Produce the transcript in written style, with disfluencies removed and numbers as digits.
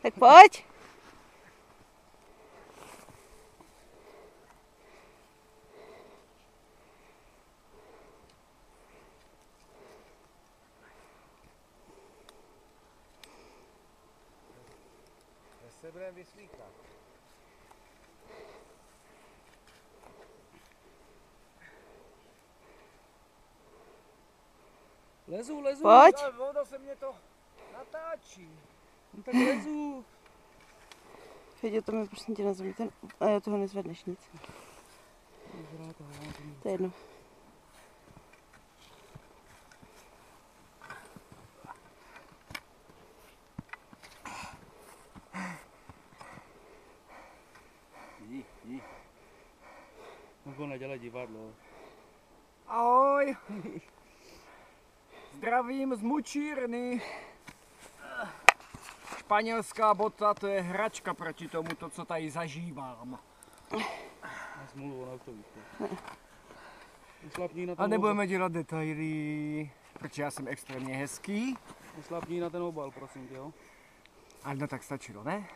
Tak pojď. Se budeme vyslíkat. Lezu, lezu. Pojď. Ono se mě to natáčí. No tak lezu. Fedě, to mi prosím tě na zemi, a já toho nezvedneš nic. To je jedno. Jdi. Nebo nedělej divadlo. Ahoj. Zdravím z Mučírny. Španělská bota, to je hračka proti tomuto, co tady zažívám. Na smůlu, ona už to víš. Neslapní na ten A nebudeme dělat detaily, protože já jsem extrémně hezký. Neslapní na ten obal, prosím tě, jo. Ale no tak stačilo, ne?